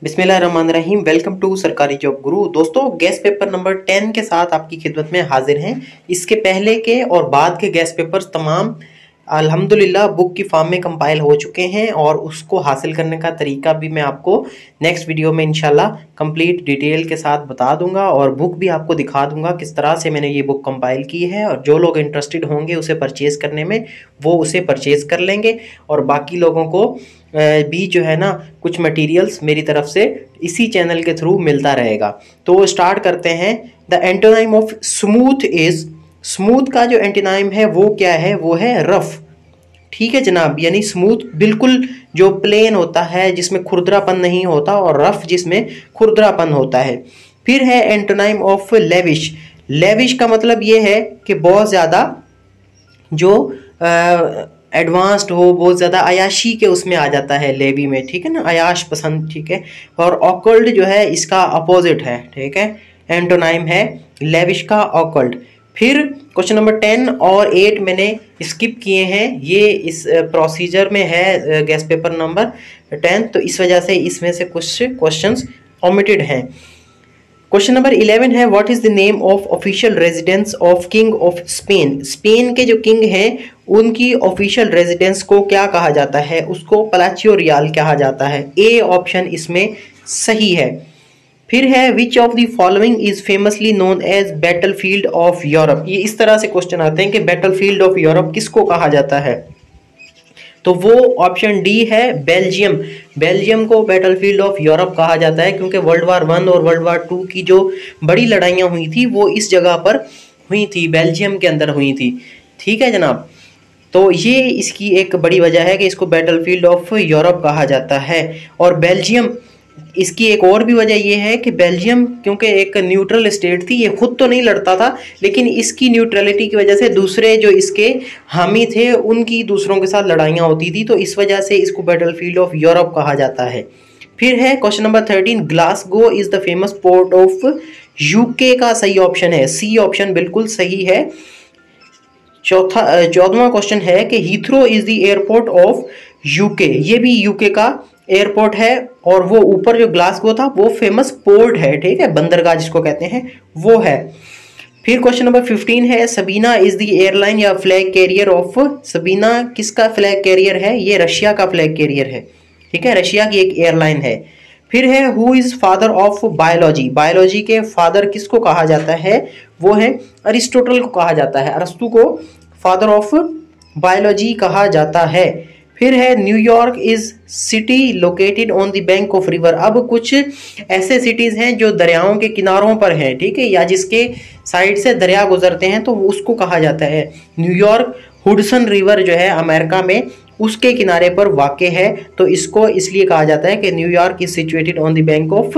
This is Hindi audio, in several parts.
बिस्मिल्लाहिर्रहमानिर्रहीम। वेलकम टू सरकारी जॉब गुरु। दोस्तों, गैस पेपर नंबर 10 के साथ आपकी खिदमत में हाजिर हैं। इसके पहले के और बाद के गैस पेपर्स तमाम अल्हम्दुलिल्लाह बुक की फॉर्म में कंपाइल हो चुके हैं और उसको हासिल करने का तरीका भी मैं आपको नेक्स्ट वीडियो में इंशाल्लाह कंप्लीट डिटेल के साथ बता दूंगा और बुक भी आपको दिखा दूंगा किस तरह से मैंने ये बुक कंपाइल की है। और जो लोग इंटरेस्टेड होंगे उसे परचेज़ करने में वो उसे परचेज़ कर लेंगे और बाकी लोगों को भी जो है ना कुछ मटेरियल्स मेरी तरफ से इसी चैनल के थ्रू मिलता रहेगा। तो स्टार्ट करते हैं। The antonym of smooth is, smooth का जो एंटोनाइम है वो क्या है? वो है रफ। ठीक है जनाब, यानी स्मूथ बिल्कुल जो प्लेन होता है जिसमें खुरदरापन नहीं होता और रफ जिसमें खुरदरापन होता है। फिर है एंटोनाइम ऑफ लेविश। लेविश का मतलब ये है कि बहुत ज़्यादा जो एडवांस्ड हो, बहुत ज़्यादा अयाशी के उसमें आ जाता है लेवी में, ठीक है ना, अयाश पसंद, ठीक है। और ऑकल्ड जो है इसका अपोजिट है, ठीक है, एंटोनाइम है लेविश का ऑकल्ड। फिर क्वेश्चन नंबर 10 और 8 मैंने स्किप किए हैं, ये इस प्रोसीजर में है गैस पेपर नंबर 10, तो इस वजह से इसमें से कुछ क्वेश्चंस ओमिटेड हैं। क्वेश्चन नंबर 11 है what is the name of official residence of king of Spain. Spain के जो किंग हैं उनकी ऑफिशियल रेजिडेंस को क्या कहा जाता है? उसको पलाचियो रियल कहा जाता है। ए ऑप्शन इसमें सही है। फिर है which of the following is famously known as battlefield of Europe. ये इस तरह से क्वेश्चन आते हैं कि बैटलफील्ड ऑफ यूरोप किसको कहा जाता है? तो वो ऑप्शन डी है बेल्जियम। बेल्जियम को बैटलफील्ड ऑफ यूरोप कहा जाता है क्योंकि वर्ल्ड वार 1 और वर्ल्ड वार 2 की जो बड़ी लड़ाइयाँ हुई थी वो इस जगह पर हुई थी, बेल्जियम के अंदर हुई थी। ठीक है जनाब, तो ये इसकी एक बड़ी वजह है कि इसको बैटलफील्ड ऑफ यूरोप कहा जाता है। और बेल्जियम, इसकी एक और भी वजह यह है कि बेल्जियम क्योंकि एक न्यूट्रल स्टेट थी, ये खुद तो नहीं लड़ता था लेकिन इसकी न्यूट्रलिटी की वजह से दूसरे जो इसके हामी थे उनकी दूसरों के साथ लड़ाइयाँ होती थी, तो इस वजह से इसको बैटलफील्ड ऑफ यूरोप कहा जाता है। फिर है question number 13 Glasgow is the famous port of UK का सही ऑप्शन है सी ऑप्शन बिल्कुल सही है। 14वां क्वेश्चन है कि Heathrow is the airport of UK. ये भी यूके का एयरपोर्ट है और वो ऊपर जो ग्लासगो था वो फेमस पोर्ट है, ठीक है, बंदरगाह जिसको कहते हैं वो है। फिर क्वेश्चन नंबर 15 है सबीना इज द एयरलाइन या फ्लैग कैरियर ऑफ। सबीना किसका फ्लैग कैरियर है? ये रशिया का फ्लैग कैरियर है, ठीक है, रशिया की एक एयरलाइन है। फिर है who is father of biology. Biology के फादर किसको कहा जाता है? वो है अरिस्टोटल को कहा जाता है, अरस्तु को फादर ऑफ बायोलॉजी कहा जाता है। फिर है New York is city located on the bank of river. अब कुछ ऐसे सिटीज हैं जो दरियाओं के किनारों पर हैं, ठीक है, या जिसके साइड से दरिया गुजरते हैं तो उसको कहा जाता है न्यूयॉर्क। हुडसन रिवर जो है अमेरिका में उसके किनारे पर वाक़ है, तो इसको इसलिए कहा जाता है कि New York is situated on the bank of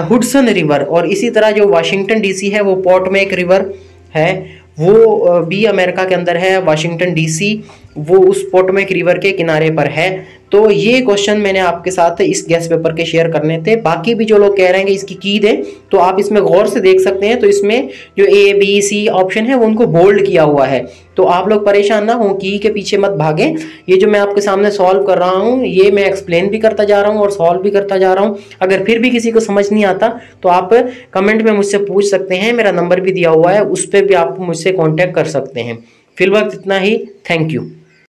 Hudson river. और इसी तरह जो वाशिंगटन डीसी है वो पोटोमैक रिवर है, वो भी अमेरिका के अंदर है। वाशिंगटन डीसी वो उस पोटोमैक रिवर के किनारे पर है। तो ये क्वेश्चन मैंने आपके साथ इस गैस पेपर के शेयर करने थे। बाकी भी जो लोग कह रहे हैं कि इसकी की दें तो आप इसमें गौर से देख सकते हैं, तो इसमें जो ए बी सी ऑप्शन है वो उनको बोल्ड किया हुआ है। तो आप लोग परेशान ना हो, की के पीछे मत भागें। ये जो मैं आपके सामने सॉल्व कर रहा हूँ ये मैं एक्सप्लेन भी करता जा रहा हूँ और सॉल्व भी करता जा रहा हूँ। अगर फिर भी किसी को समझ नहीं आता तो आप कमेंट में मुझसे पूछ सकते हैं, मेरा नंबर भी दिया हुआ है, उस पर भी आप मुझसे कॉन्टैक्ट कर सकते हैं। फिलहाल इतना ही, थैंक यू।